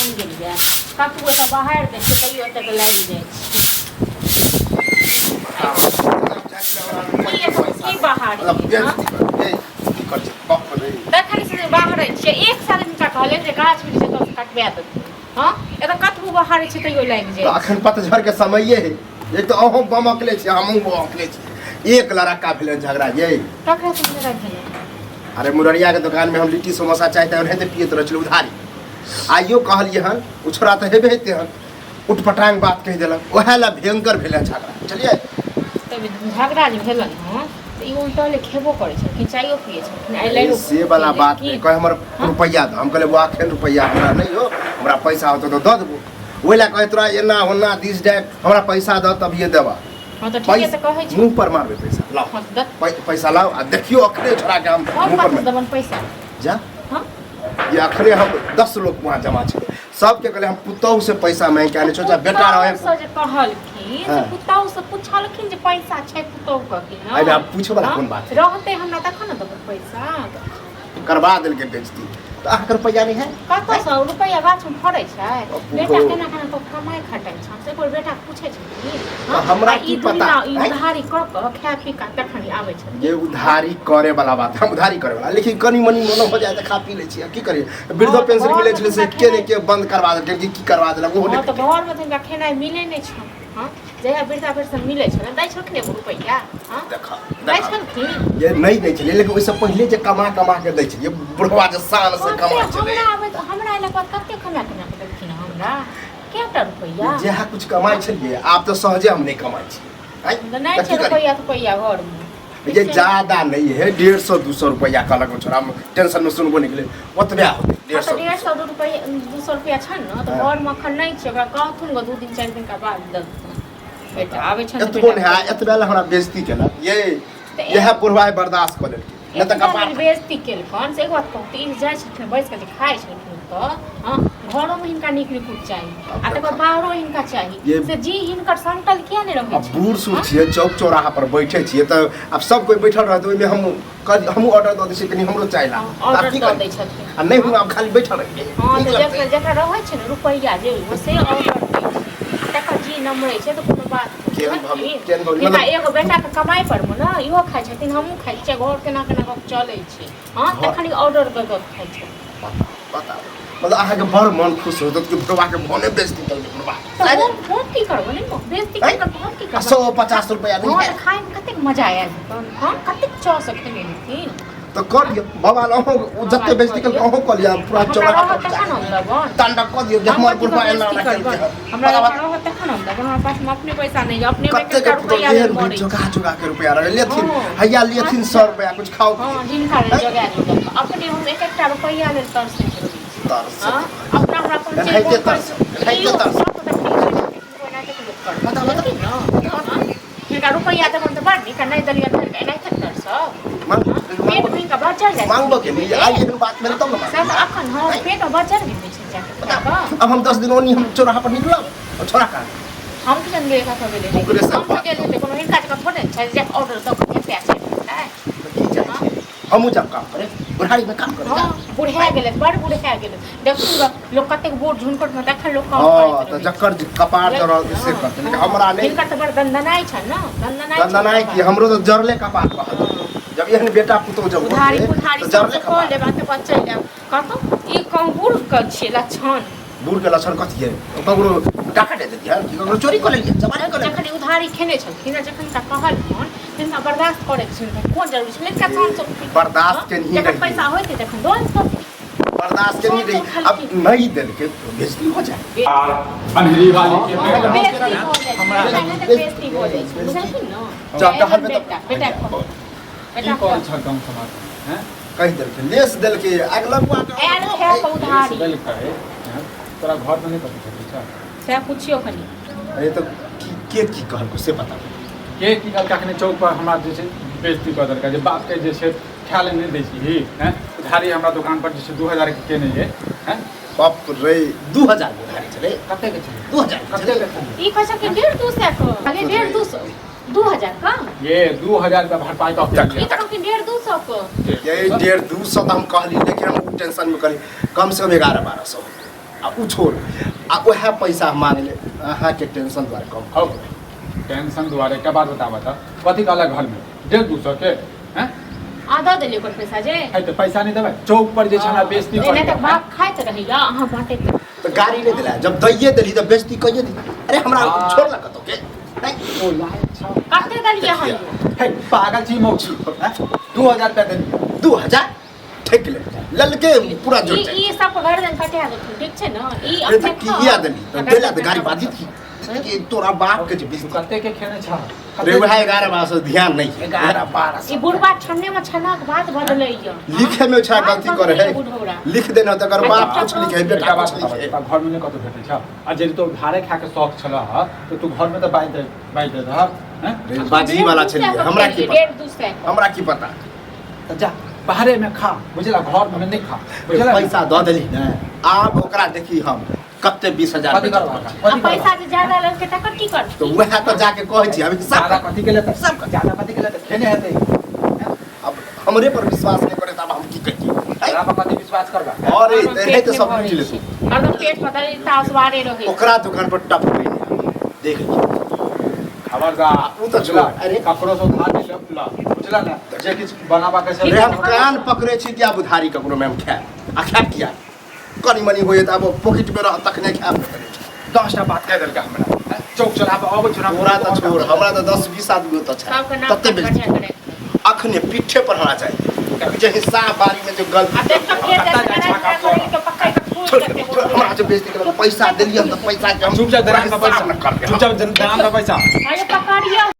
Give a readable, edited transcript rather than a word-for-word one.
मान गेलियै कतबो तऽ बाहर दै छै तैयो एतेक लागि जाइ छै की बाहर देखै से बाहर छियै एक साल हिनका कहले जे गाछ वृक्ष तो कटबा देतै हाँ एतऽ कतबो बाहर छै तैयो लागि जाइ अखन पतझड़ के समय है एक तो अहूँ बम अकले छी हमहूँ बम अकले छी एक लड़का भेलै झगड़ा ये ककरा से झगड़ा भेलै अरे मुररिया के दुकान में हम लिट्टी समोसा चाहते ओनाहिते पियत रहल उधारी आइयो कहलिए हन उ छोड़ा तो हेबे हेते हन उठपटांग बात कह देलक ओहे ला भयंकर भेलै झगड़ा चलिए तब झगड़ा जे भेलन हां त ई उल्टले खेबो करे छै कि चाइयो पिए छै आई लाइरो से वाला बात नहीं कह हमर रुपैया द हम कहले वो आखन रुपैया हमरा नहीं हो हमरा पैसा होतो तो द देबो ओइला कहे तोरा एना होना दिस डेट हमरा पैसा द तब ये देबा हां त ठीक है त कहै छै मुंह पर मारबे पैसा लाओ पैसा लाओ आ देखियो अखने छोड़ा के हम मुंह पर दबन पैसा जा हां ये अखने हम 10 लोग वहां जमा छे सब के कहले हम पुतौ से पैसा मांग के आने सोचा बेटा रहे से जे कहलखिन से पुतौ से पूछलखिन जे पैसा छै पुतौ क के ना अरे आप पूछो वाला कोन बात रहते हमरा तखन न देबो पैसा करवा देल के बेइज्जती तो आख रुपैया नहीं है कत से रुपैया गाछ में फड़ै छै बेटा केना केना तो कमाई खटाई छै से कोई बेटा पूछे छै तो हमरा की पता ई उधारी क क खा पी का तखन आबै छै ये उधारी करे वाला बात हम उधारी करे वाला लेकिन कनी मनी मन हो जाए त खा पी ले छी की करिए वृद्ध पेंशन मिले छले से के ने के बंद करवा दे की करवा देलक वो तो घर में तनका खेनाई मिले नै छै हां जया वृद्धा पेंशन मिले छै दै छलखिन रुपैया हां देखा दै छलखिन ये नहीं दै छले लेकिन ओइसे पहले जे कमा के दै छै ये बुढ़वा जे शान से कमा छले हमरा इलाका कते कमा के देलखिन हमरा केटा रुपैया जे कुछ कमाई छलिए आप तो सहजे हम नहीं कमाई छी नहीं छै रुपैया घर में ये ज्यादा नहीं है 150-200 रुपया कहलक छोड़ा टेंशन में सुनबो निकले ओतबे होते 150 रुपया 200 रुपया छ न त घर में अखन नहीं छै ओकरा कहथुन 2 दिन 4 दिन का बाद द बेटा आबै छ एतबो नहीं एतबे ला हमरा बेइज्जती केला ये यह पुरवाई बर्दाश्त कर लेलकै न त कपार बेइज्जती केलखन से एक बात कहती जाय छथिन बैस के खाइ छथिन त हां घरों में हिनका नीक नीक चाहिए आ तकर बाहरो हिनका चाहिए से जी हिनकर संकल किया नहीं रहै छै बूढ़ सूढ़ छिए चौक चौराहा पर बैठे छिए त अब सब कोई बैठल रहत ओइ में हम ऑर्डर द दै छी कनी हमरो चाहि ला ऑर्डर द दै छथिन आ नहीं हम अब खाली बैठल रहिए हां त जेकरा रहै छै न रुपैया जे से ऑर्डर दै तकर जी नमरै छै त कोनो बात केन एगो बेटा के कमाई पर में न इहो खाइ छथिन हमहू खाइ छी घर केना केना चलै छै हां तखनी ऑर्डर द द खाइ छै पता मतलब आहा के बड़ मन खुश होत कि बुढ़वा के मोने बेइज्जती कर बुढ़वा बहुत की करबो नहीं बेइज्जती कर बहुत की करबो 150 रुपया नहीं है खाए में कते मजा आया हां कते च सकते लेकिन तो कर दियो बाबा लो जत्ते बेइज्जती कर कहू कर लिया पूरा चौराहा पर तखन हम लगन तांडव कर दियो हमर बुढ़वा एना ना हमरा रहो तखन हम लगन हमरा पास में अपने पैसा नहीं अपने में कते रुपया ले जोगा के रुपया लेथिन हैया लेथिन 100 रुपया कुछ खाओ हां जिनका जोगा अपने हम एक एकटा रुपया ले तरस अपना हमरा अपन जे तरस बता हिनका रुपया त मन त बानी का नहीं दलिया धर नहीं तक तरस पेट में का बचल जाए मांगबो के नहीं आई एहन बात मेरे तब ना सब अखन हां पेट में बचल गेल छै जाके अब हम 10 दिन ओनी हम चौराहा पर निकलब और छोरा का हम के संगे का सब ले ओकरे सब हम के लेते कोनो हिनका का थोड़े छै जे ऑर्डर द के पैसे है हमू जब काम करे बुढ़ारी में काम करे हां बुढ़ा गेले बड़ बुढ़ा गेले देखू लोग कते गोड़ झुनकट में देखल लोग काम करे हां तो जक्कर कपार जरल से करते लेकिन हमरा नहीं हिनका त बड़ दंदनाई छ न दंदनाई की हमरो तो जरले कपार कहत जब एहन बेटा पुतो जब उधारी जरले कपार ले बात बच्चा ले कहतो ई कंगूर क छे लक्षण बूढ़ के लक्षण कथि है ककरो टाका दे दिया कि ककरो चोरी कर लेलिए जमाने कर जखन उधारी खेने छलखिन जखन का कहल फोन तिनका बर्दाश्त करे छै कोन जरूरी छै लेकिन काम सब बर्दाश्त के नहीं जखन पैसा होते तखन दोन सब बर्दाश्त के नहीं रही अब नहीं दे के बेइज्जती हो जाए अंधेरी वाली के बेइज्जती हो जाए बुझलखिन न चटहल में बेटा की कॉल छ गांव समाज हैं कहि देल के लेस देल के अगलवा आयल है उधारी देल कहे तोरा घर में नहीं पता चली से पूछियो कनी अरे तो के की कहल को से बता के की कहल कखने चौक पर हमरा जे छै बेइज्जती कर देलका जे बात के जे छै ख्याल नहीं दै छी हैं उधारी हमरा दुकान पर जे छै 2000 के केने है हैं बाप रे 2000 उधारी चले कते के छै 2000 कते के छै ई कैसा के 150 को आगे 150 2000 का ये 2000 का भरपाई का ई तक के 150 को ये 150 200 हम कहली लेकिन हम टेंशन में करी कम से कम 11-1200 आ उ छोड़ आ वह पैसा मांग ले अहाँ के टेंशन द्वारा कम हो टेंशन दुआरे के बाद बतावा था कथी कहला घर में 150 के हैं आधा देलिए ओकर पैसा जे है तो पैसा नहीं देबै चौक पर जे छना बेइज्जती नहीं कर तो बाप खाइत रहिया अहाँ बाटे तो गाड़ी नहीं दिला जब दैये दिली तो बेइज्जती कइए दी अरे हमरा छोड़ लगा तो के ओ लायक छ काटे देलिए हम है पागल छी मौची 2000 रुपया दे 2000 ठेक ले ललके पूरा जोड़ जाए ई सब घर दिन काटे आ ठीक छै न ई अरे अपने तो किया दिली तो देला तो गाड़ी बाधित की ये तोरा बाप के जे बेइज्जती कते के खेने छ रे वह 11 मास ध्यान नहीं है 11 12 ई बुढ़बा छन्ने में छना के बात बदलैया लिखे में छा गलती करे है लिख देना तो कर बाप कुछ लिखे है बेटा कुछ लिखे है घर में कत भेटै छ आ जे तो भाड़े खा के शौक छला तो तू घर में तो बाई दे रह हैं बाजी वाला छलिए हमरा की पता हमरा की पता तो जा बाहरे में खा बुझला घर में नहीं खा बुझला पैसा दो देली ना आप ओकरा देखी हम कते 20000 कथी करबा अब पैसा जे ज्यादा लग के तकर की कर तो वह तो जाके कहै छी अभी ज्यादा सब कथी के लेते सब ज्यादा कथी के लेते खेने हेतै अब हमरे पर विश्वास नहीं करे तब हम की कहिए तेरा पर कथी विश्वास करबा अरे रहे तो सब लूट ले हरदम पेट पता नहीं तासवारे रहे ओकरा दुकान पर टप गई देख खबरदार उ तो छोड़ अरे ककरो से उधार नहीं ला बुझला ना जे किछ बनाबा के अरे हम कान पकड़े छी क्या बुधारी ककरो में हम खाए आ खा किया कनी मनी होए त अब पॉकेट में रह तक नहीं खाए 10 टा बात कह देलका हमरा चौक चला पे आबै छना पूरा तो छोड़ हमरा तो 10 20 आदमी तो छै सबके नाम तते बढ़िया बेइज्जती करे अखने पीठे पर होना चाहिए क्योंकि जे हिस्सा बारी में जो गलती अब देख तो फिर तो पक्का का फूल करते हो हमरा जो बेइज्जती कर पैसा देलिए तो पैसा के हम चुपचाप दराम का पैसा कर चुपचाप दराम का पैसा अरे पकड़िया